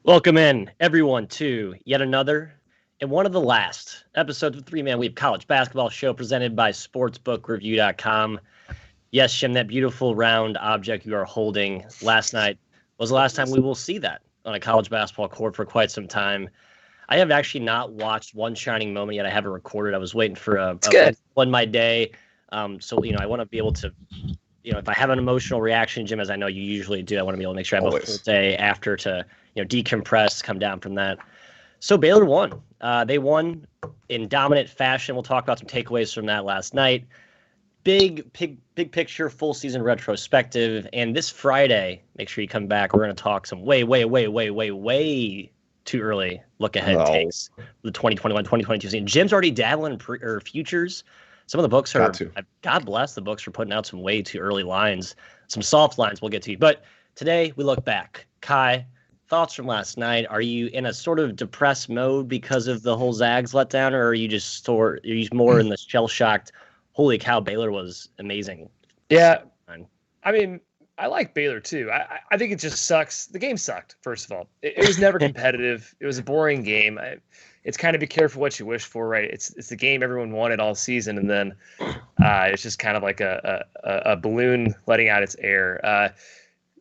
Welcome in, everyone, to yet another and one of the last episodes of Three Man Weave College Basketball Show presented by SportsbookReview.com. Yes, Jim, that beautiful round object you are holding last night was the last time we will see that on a college basketball court for quite some time. I have actually not watched one shining moment yet. I haven't recorded. I was waiting for a one my day. So I want to be able to, if I have an emotional reaction, Jim, as I know you usually do, I want to be able to make sure I have a full day after to, decompress, come down from that. So Baylor won. They won in dominant fashion. We'll talk about some takeaways from that last night. Big picture, full season retrospective. And this Friday, make sure you come back. We're going to talk some way too early look ahead takes the 2021-2022 season. Jim's already dabbling in futures. Some of the books are, God bless the books for putting out some way too early lines, some soft lines we'll get to. But today we look back. Ky, thoughts from last night? Are you in a sort of depressed mode because of the whole Zags letdown, or are you just more in the shell-shocked, holy cow, Baylor was amazing? Yeah, I mean, I like Baylor too. I think it just sucks. The game sucked, first of all. It was never competitive. It was a boring game. It's kind of be careful what you wish for, right? It's the game everyone wanted all season, and then it's just kind of like a balloon letting out its air.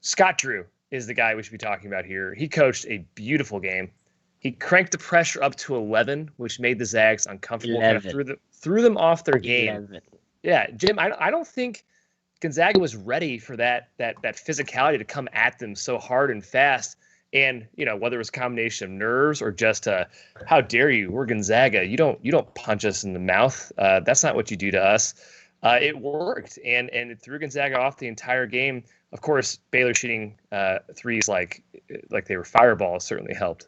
Scott Drew is the guy we should be talking about here. He coached a beautiful game. He cranked the pressure up to 11, which made the Zags uncomfortable. Kind of threw them off their game. 11. Yeah, Jim, I don't think Gonzaga was ready for that physicality to come at them so hard and fast. And, whether it was a combination of nerves or just how dare you, we're Gonzaga. You don't punch us in the mouth. That's not what you do to us. It worked, and it threw Gonzaga off the entire game. Of course, Baylor shooting threes like they were fireballs certainly helped.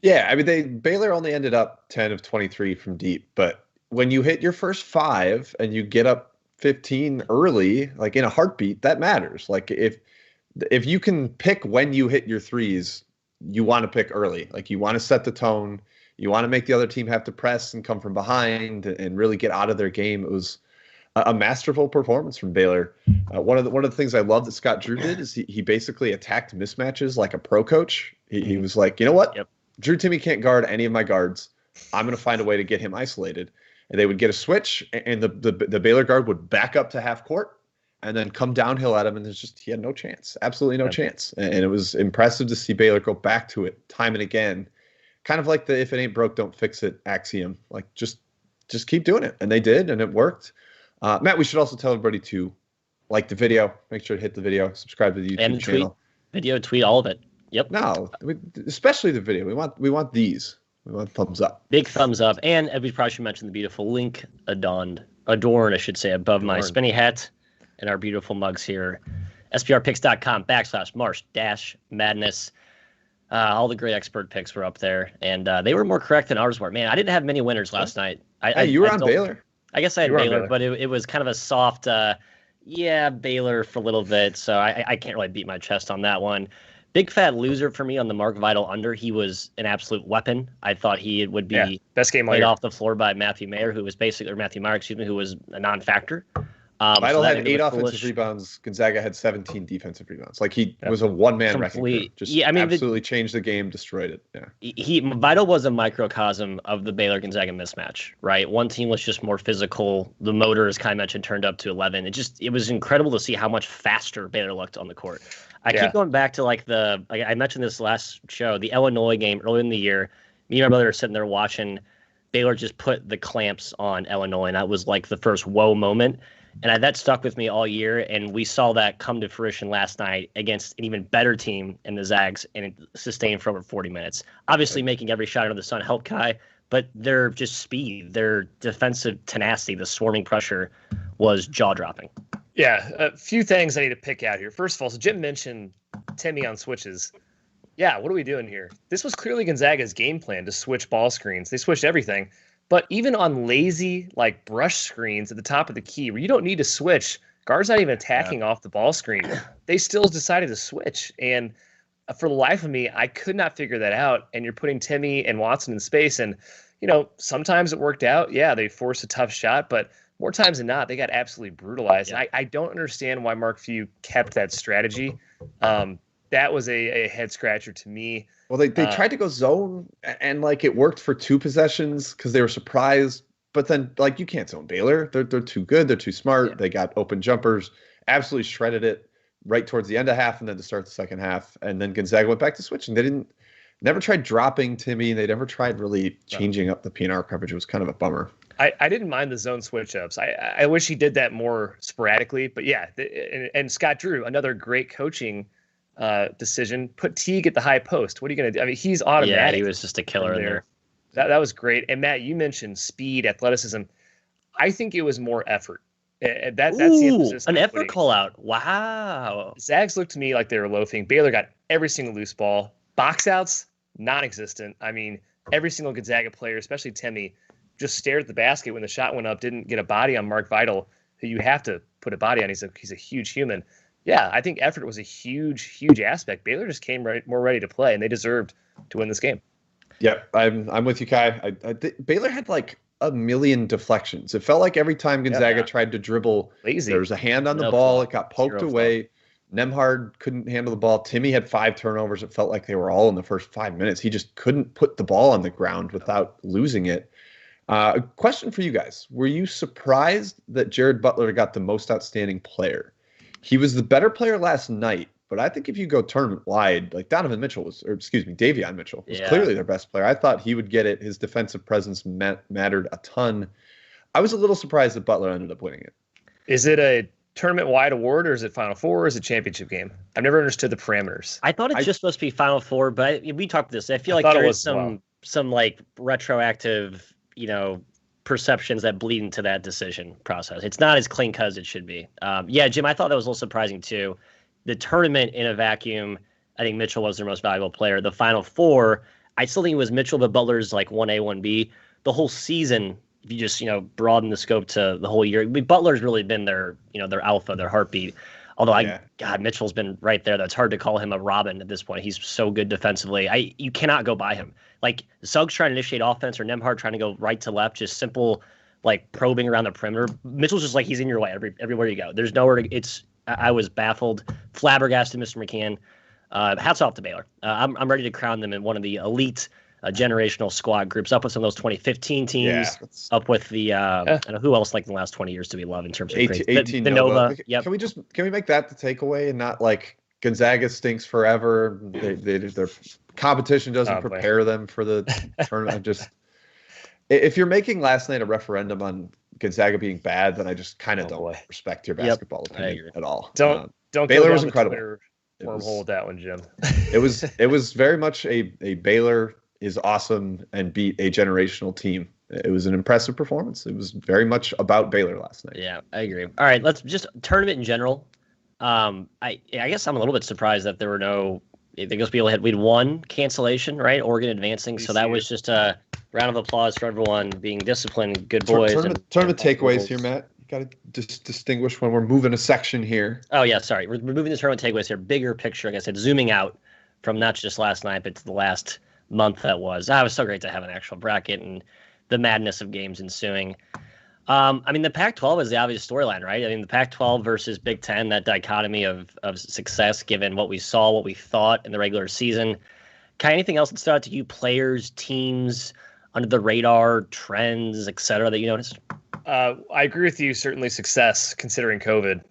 Yeah, I mean, Baylor only ended up 10 of 23 from deep. But when you hit your first 5 and you get up 15 early, like in a heartbeat, that matters. Like if you can pick when you hit your threes, you want to pick early. Like you want to set the tone. You want to make the other team have to press and come from behind and really get out of their game. It was a masterful performance from Baylor. One of the things I love that Scott Drew did is he basically attacked mismatches like a pro coach. He was like, you know what? Yep. Drew Timme can't guard any of my guards. I'm going to find a way to get him isolated. And they would get a switch, and the Baylor guard would back up to half court and then come downhill at him, and he had no chance, absolutely no chance. And it was impressive to see Baylor go back to it time and again, kind of like the if it ain't broke, don't fix it axiom. Like just keep doing it, and they did, and it worked. Matt, we should also tell everybody to like the video, make sure to hit the video, subscribe to the YouTube channel. Tweet all of it. Yep. No, especially the video. We want these. We want thumbs up. Big thumbs up. And we probably should mention the beautiful link adorned, I should say, above my spinny hat and our beautiful mugs here. SPRpicks.com/March-Madness. All the great expert picks were up there, and they were more correct than ours were. Man, I didn't have many winners last night. You were on Baylor. I guess I had Baylor, but it was kind of a soft, Baylor for a little bit, so I can't really beat my chest on that one. Big fat loser for me on the Mark Vital under. He was an absolute weapon. I thought he would be best game laid off the floor by Matthew Meyer, who was who was a non-factor. Vital had 8 offensive rebounds. Gonzaga had 17 defensive rebounds. Like he was a one-man wrecking crew. Absolutely changed the game, destroyed it. Yeah. Vital was a microcosm of the Baylor-Gonzaga mismatch, right? One team was just more physical. The motor, as Ky mentioned, turned up to 11. It was incredible to see how much faster Baylor looked on the court. I keep going back to I mentioned this last show, the Illinois game earlier in the year. Me and my brother are sitting there watching Baylor just put the clamps on Illinois, and that was like the first whoa moment. And that stuck with me all year, and we saw that come to fruition last night against an even better team in the Zags, and it sustained for over 40 minutes. Obviously, making every shot under the sun helped Ky, but their just speed, their defensive tenacity, the swarming pressure was jaw-dropping. Yeah, a few things I need to pick out here. First of all, so Jim mentioned Timme on switches. Yeah, what are we doing here? This was clearly Gonzaga's game plan to switch ball screens. They switched everything. But even on lazy, brush screens at the top of the key, where you don't need to switch, guards not even attacking off the ball screen, they still decided to switch. And for the life of me, I could not figure that out. And you're putting Timme and Watson in space. And, sometimes it worked out. Yeah, they forced a tough shot. But more times than not, they got absolutely brutalized. Yeah. I don't understand why Mark Few kept that strategy. that was a head scratcher to me. Well, they tried to go zone, and like it worked for 2 possessions because they were surprised. But then, like, you can't zone Baylor. They're too good. They're too smart. Yeah. They got open jumpers. Absolutely shredded it right towards the end of half, and then to start the second half. And then Gonzaga went back to switching. They never tried dropping Timmy. They never tried really changing up the PNR coverage. It was kind of a bummer. I didn't mind the zone switch ups. I wish he did that more sporadically. But yeah, and Scott Drew, another great coaching decision. Put Teague at the high post. What are you going to do? I mean, he's automatic. Yeah, he was just a killer in there. That was great. And Matt, you mentioned speed, athleticism. I think it was more effort. That's the emphasis. An effort call out. Wow. Zags looked to me like they were loafing. Baylor got every single loose ball. Box outs, non-existent. I mean, every single Gonzaga player, especially Timmy, just stared at the basket when the shot went up, didn't get a body on Mark Vital, who you have to put a body on. He's a huge human. Yeah, I think effort was a huge aspect. Baylor just came more ready to play, and they deserved to win this game. Yeah, I'm with you, Ky. Baylor had like a million deflections. It felt like every time Gonzaga tried to dribble, there was a hand on the ball. It got poked away. Nemhard couldn't handle the ball. Timmy had 5 turnovers. It felt like they were all in the first 5 minutes. He just couldn't put the ball on the ground without losing it. A question for you guys. Were you surprised that Jared Butler got the most outstanding player? He was the better player last night, but I think if you go tournament wide, like Davion Mitchell was clearly their best player. I thought he would get it. His defensive presence mattered a ton. I was a little surprised that Butler ended up winning it. Is it a tournament-wide award, or is it Final Four, or is it championship game? I've never understood the parameters. I thought it's just supposed to be Final Four, but we talked this. I feel like there is some like retroactive, perceptions that bleed into that decision process. It's not as clean cut as it should be. Jim, I thought that was a little surprising too. The tournament in a vacuum, I think Mitchell was their most valuable player. The Final Four, I still think it was Mitchell, but Butler's like 1A, 1B. The whole season, if you just, broaden the scope to the whole year, Butler's really been their alpha, their heartbeat. Although Mitchell's been right there. That's hard to call him a Robin at this point. He's so good defensively. You cannot go by him. Like Suggs trying to initiate offense or Nemhard trying to go right to left, just simple like probing around the perimeter. Mitchell's just like he's in your way everywhere you go. There's nowhere to. I was baffled, flabbergasted, Mr. McKeon. Hats off to Baylor. I'm ready to crown them in one of the elite generational squad groups, up with some of those 2015 teams, up with the I don't know who else like in the last 20 years to be loved in terms of 18 the Nova. Yep. Can we make that the takeaway and not like Gonzaga stinks forever? Their competition doesn't prepare them for the tournament. If you're making last night a referendum on Gonzaga being bad, then I just kind of don't respect your basketball opinion at all. Don't Baylor was incredible. Wormhole with that one, Jim. It was very much a Baylor is awesome and beat a generational team. It was an impressive performance. It was very much about Baylor last night. Yeah, I agree. All right, let's just tournament in general. I guess I'm a little bit surprised that there were no. I think we had one cancellation, right? Oregon advancing, so that was just a round of applause for everyone being disciplined, good boys. Tournament takeaways here, Matt. Got to distinguish when we're moving a section here. Oh yeah, sorry. We're moving the tournament takeaways here. Bigger picture, like I said, zooming out from not just last night, but to the last month that was. It was so great to have an actual bracket and the madness of games ensuing. The Pac-12 is the obvious storyline, right? I mean, the Pac-12 versus Big Ten, that dichotomy of success, given what we saw, what we thought in the regular season. Anything else that stood out to you? Players, teams, under the radar, trends, et cetera, that you noticed? I agree with you. Certainly success considering COVID.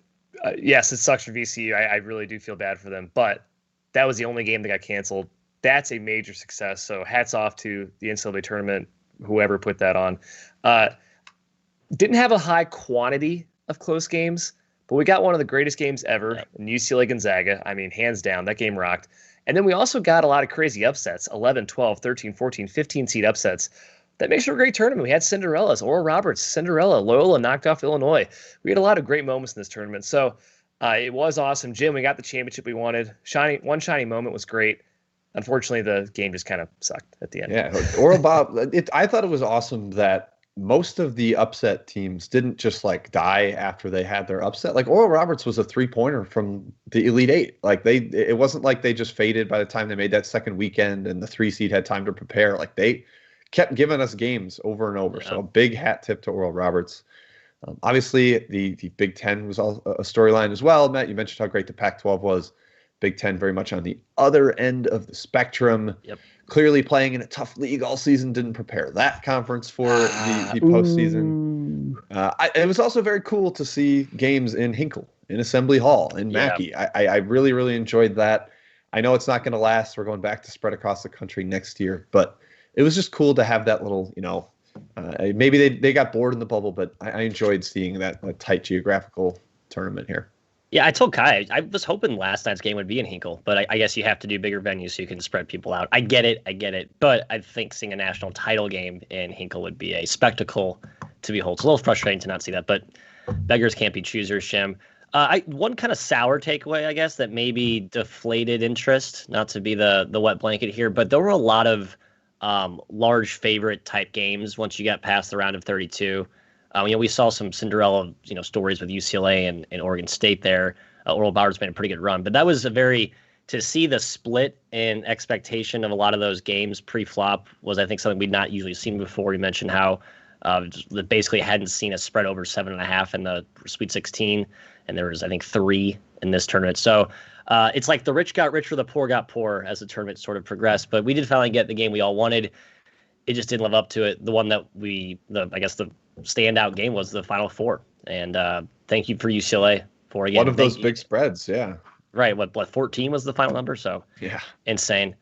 Yes, it sucks for VCU. I really do feel bad for them, but that was the only game that got canceled. That's a major success. So hats off to the NCAA tournament, whoever put that on. Didn't have a high quantity of close games, but we got one of the greatest games ever in UCLA Gonzaga. I mean, hands down, that game rocked. And then we also got a lot of crazy upsets, 11, 12, 13, 14, 15 seed upsets. That makes for a great tournament. We had Cinderellas, Oral Roberts, Cinderella, Loyola knocked off Illinois. We had a lot of great moments in this tournament. So it was awesome. Jim, we got the championship we wanted. One shiny moment was great. Unfortunately, the game just kind of sucked at the end. Yeah, Oral Bob, I thought it was awesome that most of the upset teams didn't just like die after they had their upset. Like Oral Roberts was a 3-pointer from the Elite Eight. Like it wasn't like they just faded by the time they made that second weekend and the 3 seed had time to prepare. Like they kept giving us games over and over. Yeah. So a big hat tip to Oral Roberts. Obviously, the Big Ten was a storyline as well. Matt, you mentioned how great the Pac-12 was. Big Ten very much on the other end of the spectrum. Yep. Clearly playing in a tough league all season didn't prepare that conference for the postseason. It was also very cool to see games in Hinkle, in Assembly Hall, in Mackey. I really, really enjoyed that. I know it's not going to last. We're going back to spread across the country next year, but it was just cool to have that little, maybe they got bored in the bubble, but I enjoyed seeing that tight geographical tournament here. Yeah, I told Ky, I was hoping last night's game would be in Hinkle, but I guess you have to do bigger venues so you can spread people out. I get it. But I think seeing a national title game in Hinkle would be a spectacle to behold. It's a little frustrating to not see that, but beggars can't be choosers, Shim. One kind of sour takeaway, I guess, that maybe deflated interest, not to be the wet blanket here, but there were a lot of large favorite type games once you got past the round of 32. We saw some Cinderella, stories with UCLA and Oregon State there. Oral Bauer's made a pretty good run, but that was to see the split in expectation of a lot of those games pre-flop was, I think, something we'd not usually seen before. You mentioned how basically hadn't seen a spread over 7.5 in the Sweet 16, and there was, I think, 3 in this tournament. So it's like the rich got richer, the poor got poor as the tournament sort of progressed. But we did finally get the game we all wanted. It just didn't live up to it. The one that the standout game was the Final Four. And thank you for UCLA for, again, one of those big spreads. Yeah. Right. What 14 was the final number? So yeah, insane.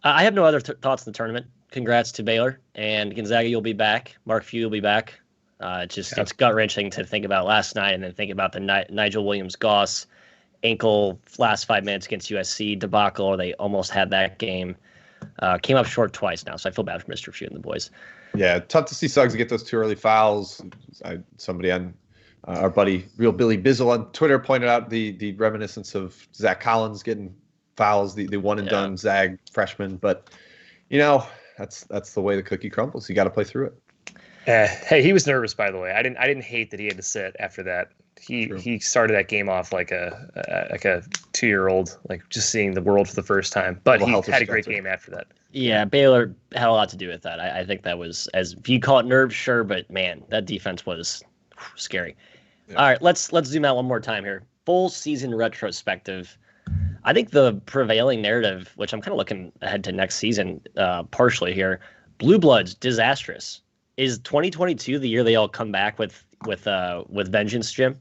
I have no other thoughts in the tournament. Congrats to Baylor and Gonzaga. You'll be back. Mark Few will be back. It's gut wrenching to think about last night and then think about the Nigel Williams-Goss ankle last 5 minutes against USC debacle, or they almost had that game. Came up short twice now, so I feel bad for Mr. Few and the boys. Yeah, tough to see Suggs get those 2 early fouls. Somebody on our buddy Real Billy Bizzle on Twitter pointed out the reminiscence of Zach Collins getting fouls, the one and done Zag freshman. But that's the way the cookie crumbles. You got to play through it. Hey, he was nervous, by the way. I didn't hate that he had to sit after that. He started that game off like a 2-year-old, like just seeing the world for the first time. But he had a great game after that. Yeah, Baylor had a lot to do with that. I think that was, as if you call it nerves, sure, but man, that defense was scary. Yeah. All right, let's zoom out one more time here. Full season retrospective. I think the prevailing narrative, which I'm kind of looking ahead to next season, partially here, Blue Bloods disastrous. Is 2022 the year they all come back with vengeance, Jim?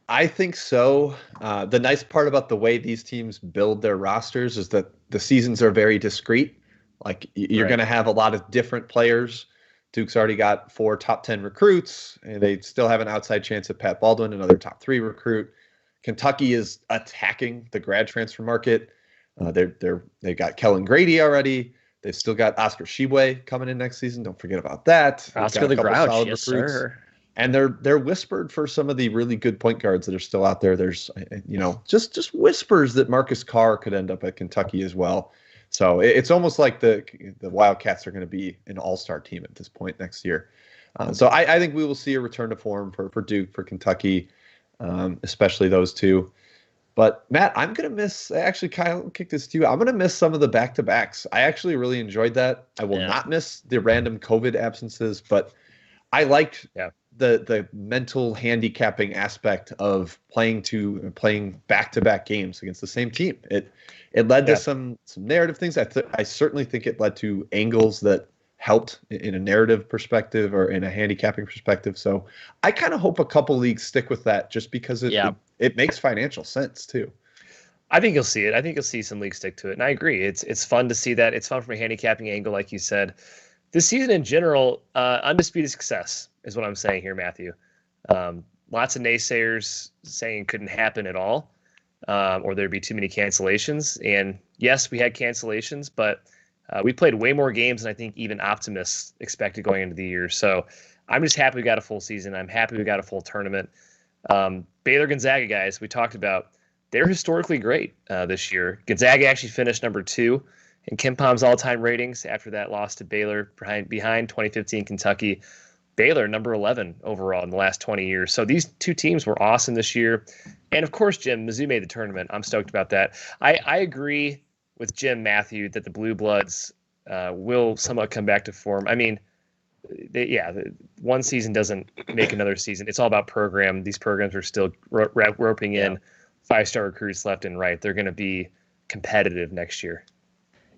I think so. The nice part about the way these teams build their rosters is that the seasons are very discrete. Like you're going to have a lot of different players. Duke's already got 4 top 10 recruits, and they still have an outside chance at Pat Baldwin, another top 3 recruit. Kentucky is attacking the grad transfer market. They got Kellen Grady already. They've still got Oscar Shibwe coming in next season. Don't forget about that. Oscar the Grouch, yes, sir. And they're whispered for some of the really good point guards that are still out there. There's, just whispers that Marcus Carr could end up at Kentucky as well. So it's almost like the Wildcats are going to be an all-star team at this point next year. So I think we will see a return to form for Duke, for Kentucky, especially those two. But Matt, I'm going to miss, actually, Kyle, I'll kick this to you. I'm going to miss some of the back-to-backs. I actually really enjoyed that. I will not miss the random COVID absences, but I liked the mental handicapping aspect of playing back-to-back games against the same team. It led to some narrative things. I certainly think it led to angles that helped in a narrative perspective or in a handicapping perspective. So I kind of hope a couple leagues stick with that, just because it makes financial sense too. I think you'll see it. I think you'll see some leagues stick to it. And I agree. It's fun to see that. It's fun from a handicapping angle, like you said. This season in general, undisputed success is what I'm saying here, Matthew. Lots of naysayers saying it couldn't happen at all, or there'd be too many cancellations. And yes, we had cancellations, but we played way more games than I think even optimists expected going into the year. So I'm just happy we got a full season. I'm happy we got a full tournament. Baylor Gonzaga, guys, we talked about, they're historically great this year. Gonzaga actually finished number 2 in KenPom's all-time ratings after that loss to Baylor behind 2015 Kentucky. Baylor, number 11 overall in the last 20 years. So these two teams were awesome this year. And, of course, Jim, Mizzou made the tournament. I'm stoked about that. I agree with Jim, Matthew, that the Blue Bloods will somewhat come back to form. I mean, one season doesn't make another season. It's all about program. These programs are still roping in 5-star recruits left and right. They're going to be competitive next year.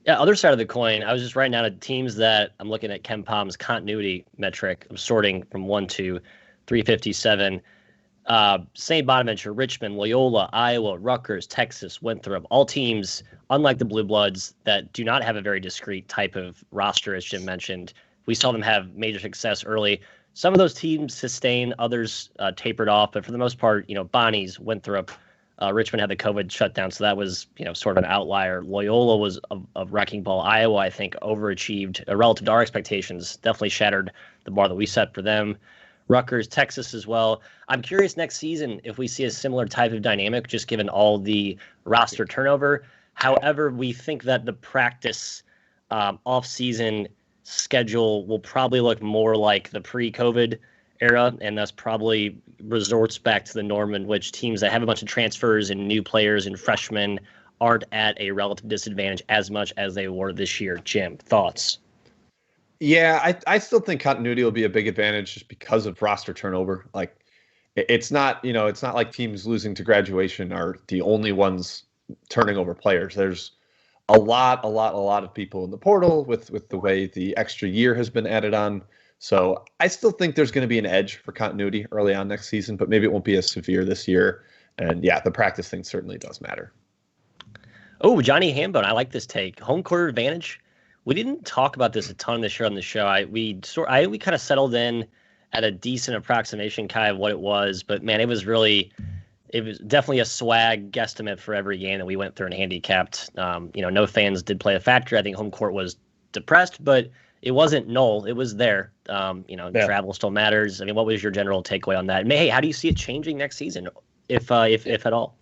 Yeah, other side of the coin, I was just writing down the teams that I'm looking at Ken Palm's continuity metric. I'm sorting from 1 to 357. St. Bonaventure, Richmond, Loyola, Iowa, Rutgers, Texas, Winthrop, all teams, unlike the Blue Bloods, that do not have a very discrete type of roster, as Jim mentioned. We saw them have major success early. Some of those teams sustained, others tapered off, but for the most part, Bonnie's, Winthrop, Richmond had the COVID shutdown, so that was, sort of an outlier. Loyola was a wrecking ball. Iowa, I think, overachieved relative to our expectations, definitely shattered the bar that we set for them. Rutgers, Texas as well. I'm curious next season if we see a similar type of dynamic, just given all the roster turnover. However, we think that the practice off-season schedule will probably look more like the pre-COVID era, and thus probably resorts back to the norm in which teams that have a bunch of transfers and new players and freshmen aren't at a relative disadvantage as much as they were this year. Jim, thoughts? Yeah, I still think continuity will be a big advantage just because of roster turnover. Like, it's not, it's not like teams losing to graduation are the only ones turning over players. There's a lot of people in the portal with the way the extra year has been added on. So I still think there's going to be an edge for continuity early on next season, but maybe it won't be as severe this year. And yeah, the practice thing certainly does matter. Oh, Johnny Hambone, I like this take. Home court advantage. We didn't talk about this a ton this year on the show. We kind of settled in at a decent approximation, Ky, of what it was. But man, it was definitely a swag guesstimate for every game that we went through and handicapped. No fans did play a factor. I think home court was depressed, but it wasn't null. It was there. Travel still matters. I mean, what was your general takeaway on that? And hey, how do you see it changing next season, if at all?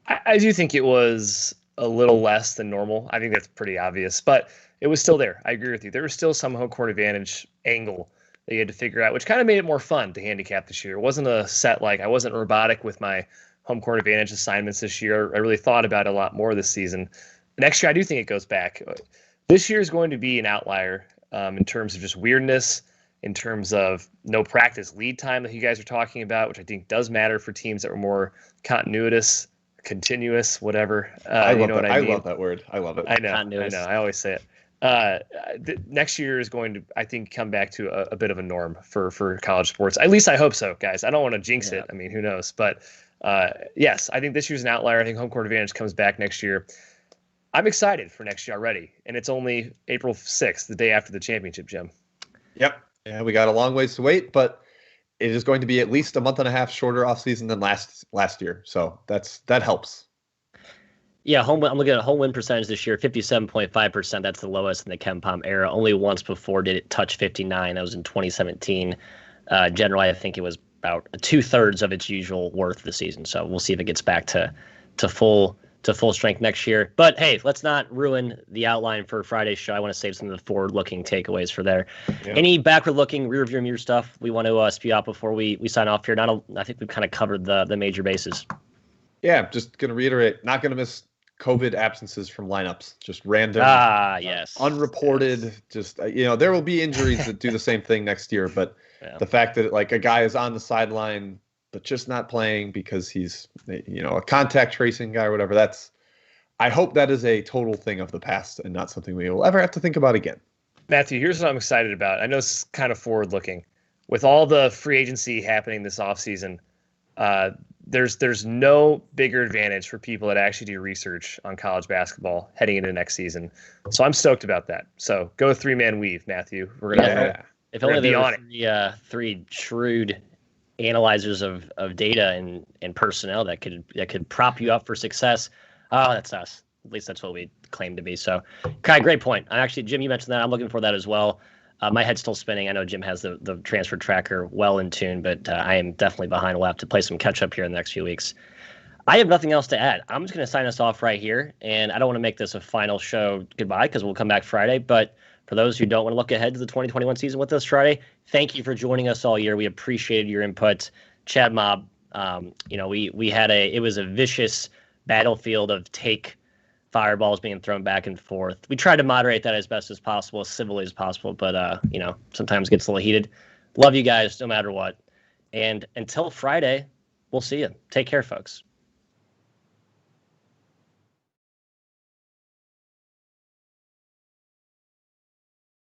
I do think it was a little less than normal. I think that's pretty obvious, but it was still there. I agree with you. There was still some home court advantage angle that you had to figure out, which kind of made it more fun to handicap this year. It wasn't a set, I wasn't robotic with my home court advantage assignments this year. I really thought about it a lot more this season. Next year, I do think it goes back. This year is going to be an outlier in terms of just weirdness, in terms of no practice lead time that you guys are talking about, which I think does matter for teams that were more continuous, whatever. I love that word. I love it. I know. I always say it. Next year is going to, I think, come back to a bit of a norm for college sports. At least I hope so, guys. I don't want to jinx it. I mean, who knows? But yes, I think this year's an outlier. I think home court advantage comes back next year. I'm excited for next year already, and it's only April 6th, the day after the championship, Jim. Yep. Yeah, we got a long ways to wait, but it is going to be at least a month and a half shorter off season than last year. So that helps. Yeah, I'm looking at home win percentage this year, 57.5%. That's the lowest in the Ken Palm era. Only once before did it touch 59. That was in 2017. Generally, I think it was about 2/3 of its usual worth this season. So we'll see if it gets back to full strength next year. But hey, let's not ruin the outline for Friday's show. I want to save some of the forward-looking takeaways for there. Yeah. Any backward-looking, rear-view mirror stuff we want to spew out before we sign off here? I think we've kind of covered the major bases. Yeah, just going to reiterate, not going to miss COVID absences from lineups. Just random, yes, unreported. Yes. Just there will be injuries that do the same thing next year. But the fact that a guy is on the sideline but just not playing because he's a contact tracing guy or whatever, I hope that is a total thing of the past and not something we will ever have to think about again. Matthew, here's what I'm excited about. I know it's kind of forward looking. With all the free agency happening this offseason, there's no bigger advantage for people that actually do research on college basketball heading into next season. So I'm stoked about that. So go 3-man weave, Matthew. We're gonna if only there were three shrewd analyzers of data and personnel that could prop you up for success. Oh, that's us. At least that's what we claim to be. So, Ky, great point. Jim, you mentioned that. I'm looking for that as well. My head's still spinning. I know Jim has the transfer tracker well in tune, but I am definitely behind. We'll have to play some catch up here in the next few weeks. I have nothing else to add. I'm just going to sign us off right here, and I don't want to make this a final show goodbye because we'll come back Friday. But for those who don't want to look ahead to the 2021 season with us Friday, thank you for joining us all year. We appreciated your input. Chad Mob, it was a vicious battlefield of fireballs being thrown back and forth. We tried to moderate that as best as possible, as civilly as possible, but sometimes it gets a little heated. Love you guys no matter what. And until Friday, we'll see you. Take care, folks.